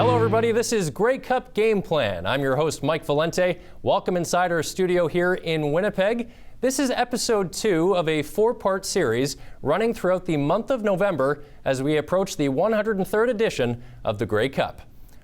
Hello everybody, this is Grey Cup Game Plan. I'm your host Mike Valente. Welcome inside our studio here in Winnipeg. This is episode 2 of a 4-part series running throughout the month of November as we approach the 103rd edition of the Grey Cup.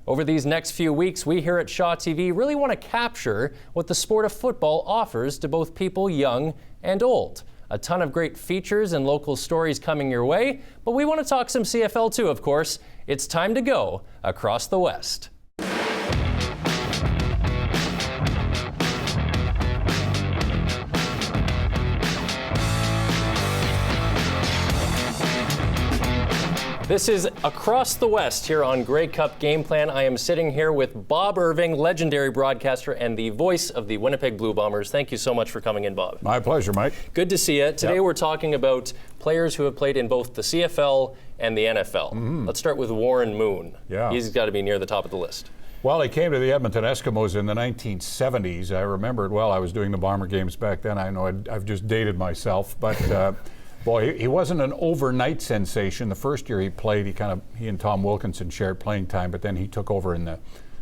Over these next few weeks, we here at Shaw TV really want to capture what the sport of football offers to both people young and old. A ton of great features and local stories coming your way, but we want to talk some CFL too, of course. It's time to go across the West. This is Across the West here on Grey Cup Game Plan. I am sitting here with Bob Irving, legendary broadcaster and the voice of the Winnipeg Blue Bombers. Thank you so much for coming in, Bob. My pleasure, Mike. Good to see you. Today we're talking about players who have played in both the CFL and the NFL. Let's start with Warren Moon. Yeah. He's got to be near the top of the list. Well, he came to the Edmonton Eskimos in the 1970s. I remember it well. I was doing the Bomber games back then. I know I've just dated myself, but boy, he wasn't an overnight sensation. The first year he played, he and Tom Wilkinson shared playing time, but then he took over in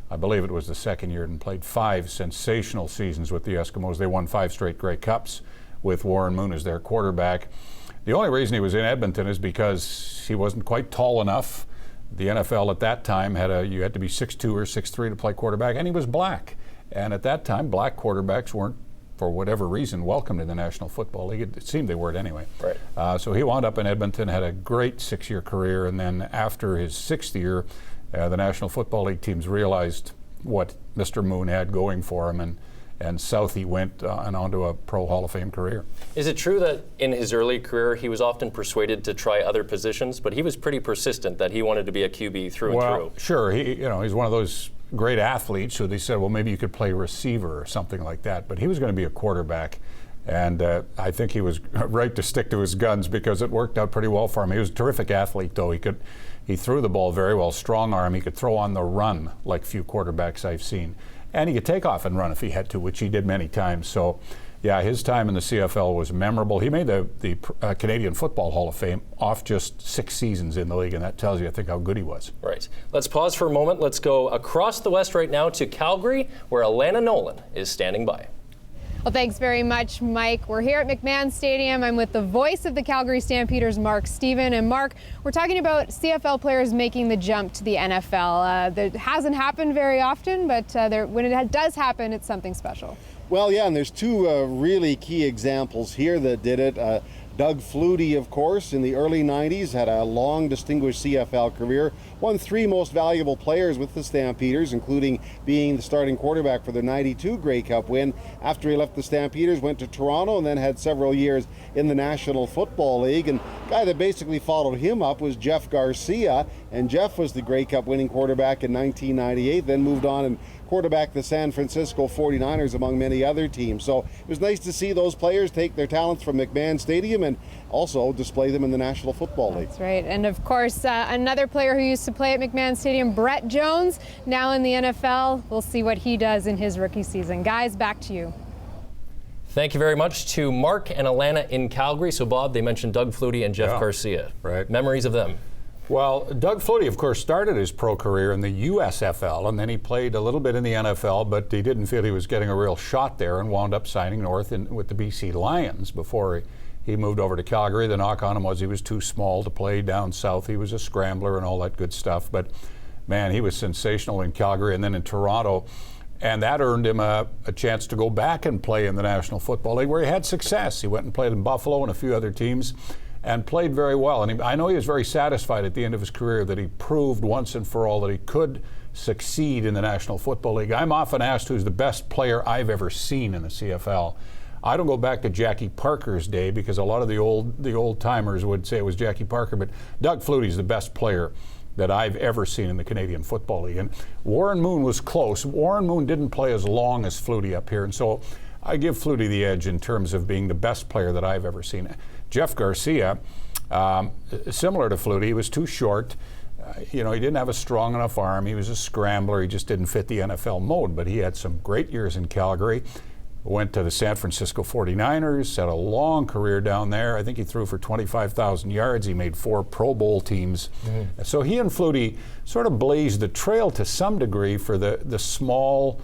I believe it was the second year, and played 5 sensational seasons with the Eskimos. They won 5 straight Grey Cups with Warren Moon as their quarterback. The only reason he was in Edmonton is because he wasn't quite tall enough. The NFL at that time you had to be 6'2" or 6'3" to play quarterback, and he was black. And at that time, black quarterbacks weren't, for whatever reason, welcome to the National Football League. It seemed they weren't anyway. Right. So he wound up in Edmonton, had a great 6-year career, and then after his 6th year, the National Football League teams realized what Mr. Moon had going for him, and south he went and onto a Pro Hall of Fame career. Is it true that in his early career he was often persuaded to try other positions, but he was pretty persistent that he wanted to be a QB through and through? Sure. He's one of those great athletes, so they said, well, maybe you could play receiver or something like that. But he was going to be a quarterback, and I think he was right to stick to his guns because it worked out pretty well for him. He was a terrific athlete, though. He threw the ball very well, strong arm. He could throw on the run like few quarterbacks I've seen. And he could take off and run if he had to, which he did many times. So, yeah, his time in the CFL was memorable. He made the Canadian Football Hall of Fame off just 6 seasons in the league, and that tells you, I think, how good he was. Right. Let's pause for a moment. Let's go across the West right now to Calgary, where Alana Nolan is standing by. Well, thanks very much, Mike. We're here at McMahon Stadium. I'm with the voice of the Calgary Stampeders, Mark Stephen. And Mark, we're talking about CFL players making the jump to the NFL. That hasn't happened very often, but when it does happen, it's something special. Well, yeah, and there's 2 really key examples here that did it. Doug Flutie, of course, in the early 90s, had a long, distinguished CFL career, won 3 most valuable players with the Stampeders, including being the starting quarterback for their 92 Grey Cup win. After he left the Stampeders, went to Toronto, and then had several years in the National Football League. And the guy that basically followed him up was Jeff Garcia, and Jeff was the Grey Cup winning quarterback in 1998, then moved on and quarterback the San Francisco 49ers, among many other teams. So it was nice to see those players take their talents from McMahon Stadium and also display them in the National Football League. That's right. And of course, another player who used to play at McMahon Stadium, Brett Jones, now in the NFL. We'll see what he does in his rookie season. Guys, back to you. Thank you very much to Mark and Alana in Calgary. So, Bob, they mentioned Doug Flutie and Jeff Garcia. Right. Memories of them? Well, Doug Flutie, of course, started his pro career in the USFL, and then he played a little bit in the NFL, but he didn't feel he was getting a real shot there and wound up signing north with the BC Lions before he moved over to Calgary. The knock on him was he was too small to play down south. He was a scrambler and all that good stuff, but man, he was sensational in Calgary and then in Toronto, and that earned him a chance to go back and play in the National Football League, where he had success. He went and played in Buffalo and a few other teams, and played very well. And I know he was very satisfied at the end of his career that he proved once and for all that he could succeed in the National Football League. I'm often asked who's the best player I've ever seen in the CFL. I don't go back to Jackie Parker's day because a lot of the old timers would say it was Jackie Parker, but Doug Flutie's the best player that I've ever seen in the Canadian Football League. And Warren Moon was close. Warren Moon didn't play as long as Flutie up here, and so I give Flutie the edge in terms of being the best player that I've ever seen. Jeff Garcia, similar to Flutie, he was too short. He didn't have a strong enough arm. He was a scrambler. He just didn't fit the NFL mode, but he had some great years in Calgary. went to the San Francisco 49ers, had a long career down there. I think he threw for 25,000 yards. He made 4 Pro Bowl teams. So he and Flutie sort of blazed the trail to some degree for the small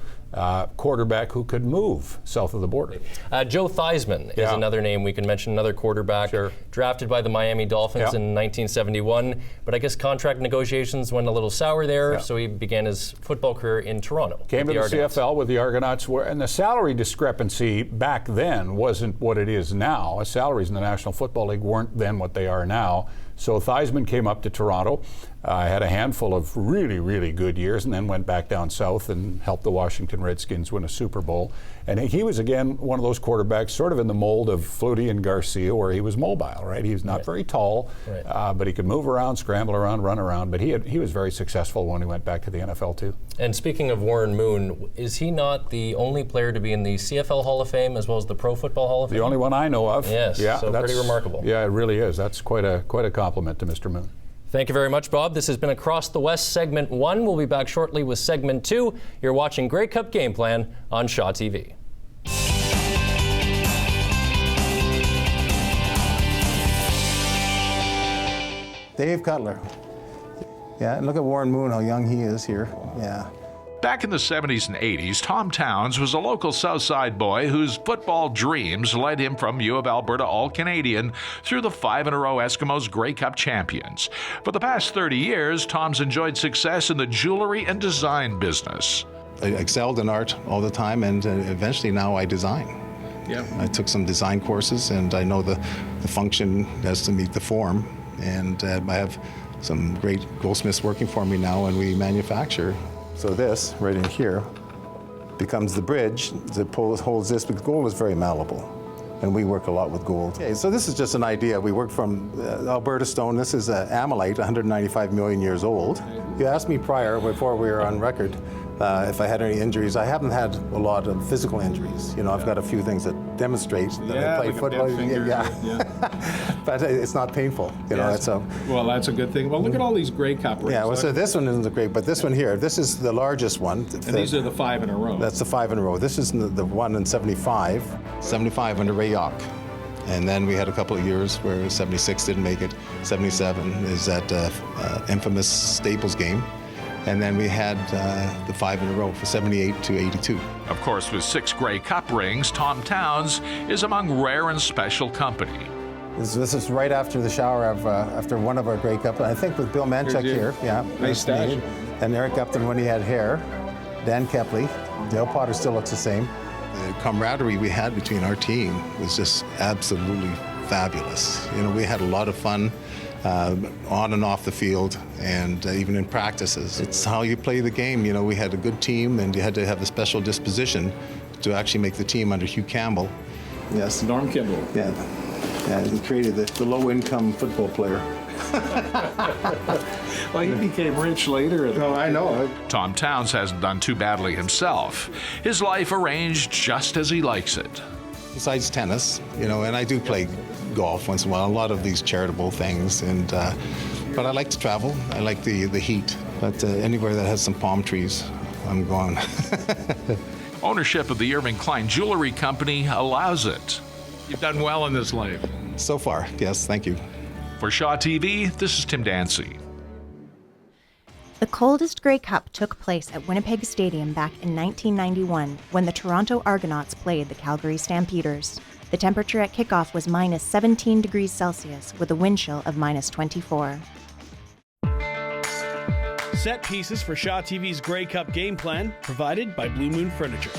quarterback who could move south of the border. Joe Theismann is another name we can mention, another quarterback drafted by the Miami Dolphins in 1971. But I guess contract negotiations went a little sour there, so he began his football career in Toronto. Came to the CFL with the Argonauts, and the salary discrepancy back then wasn't what it is now. Salaries in the National Football League weren't then what they are now. So Theismann came up to Toronto, had a handful of really, really good years, and then went back down south and helped the Washington Redskins win a Super Bowl. And he was, again, one of those quarterbacks sort of in the mold of Flutie and Garcia, where he was mobile, right? He's not very tall, but he could move around, scramble around, run around. But he was very successful when he went back to the NFL, too. And speaking of Warren Moon, is he not the only player to be in the CFL Hall of Fame as well as the Pro Football Hall of Fame? The only one I know of. Yes, so pretty remarkable. Yeah, it really is. That's quite a compliment to Mr. Moon. Thank you very much, Bob. This has been Across the West Segment 1. We'll be back shortly with Segment 2. You're watching Grey Cup Game Plan on Shaw TV. Dave Cutler. Yeah, and look at Warren Moon, how young he is here. Yeah. Back in the 70s and 80s, Tom Towns was a local Southside boy whose football dreams led him from U of Alberta All-Canadian through the 5-in-a-row Eskimos Grey Cup champions. For the past 30 years, Tom's enjoyed success in the jewelry and design business. I excelled in art all the time, and eventually now I design. Yeah. I took some design courses, and I know the function has to meet the form. And I have some great goldsmiths working for me now, and we manufacture. So this, right in here, becomes the bridge that holds this, because gold is very malleable, and we work a lot with gold. Okay, so this is just an idea. We work from Alberta stone. This is amylite, 195 million years old. You asked me prior, before we were on record, if I had any injuries. I haven't had a lot of physical injuries. You know, I've got a few things that demonstrate that I play football. But it's not painful. You know, that's well, that's a good thing. Well, look at all these Grey Cup rings. Yeah, well, so this one isn't great, but this one here, this is the largest one. And these are the 5 in a row. That's the 5 in a row. This is the one in 75. 75 under Ray Yawk. And then we had a couple of years where 76 didn't make it. 77 is that infamous Staples game. And then we had the 5 in a row for 78 to 82. Of course, with 6 Grey Cup rings, Tom Towns is among rare and special company. This is right after the shower of after one of our Grey Cup. I think with Bill Manchuk here. Yeah. Nice stash. And Eric Upton when he had hair. Dan Kepley. Dale Potter still looks the same. The camaraderie we had between our team was just absolutely fabulous. You know, we had a lot of fun. On and off the field, and even in practices. It's how you play the game. You know, we had a good team, and you had to have a special disposition to actually make the team under Hugh Campbell. Yes. Norm Kimball. Yeah. Yeah, he created the low-income football player. Well, he became rich later. Oh, I know. Tom Towns hasn't done too badly himself. His life arranged just as he likes it. Besides tennis, you know, and I do play golf once in a while, a lot of these charitable things, and but I like to travel. I like the heat, but anywhere that has some palm trees, I'm going. Ownership of the Irving Klein Jewelry Company allows it. You've done well in this life. So far, yes, thank you. For Shaw TV, this is Tim Dancy. The coldest Grey Cup took place at Winnipeg Stadium back in 1991 when the Toronto Argonauts played the Calgary Stampeders. The temperature at kickoff was minus 17 degrees Celsius with a wind chill of minus 24. Set pieces for Shaw TV's Grey Cup game plan provided by Blue Moon Furniture.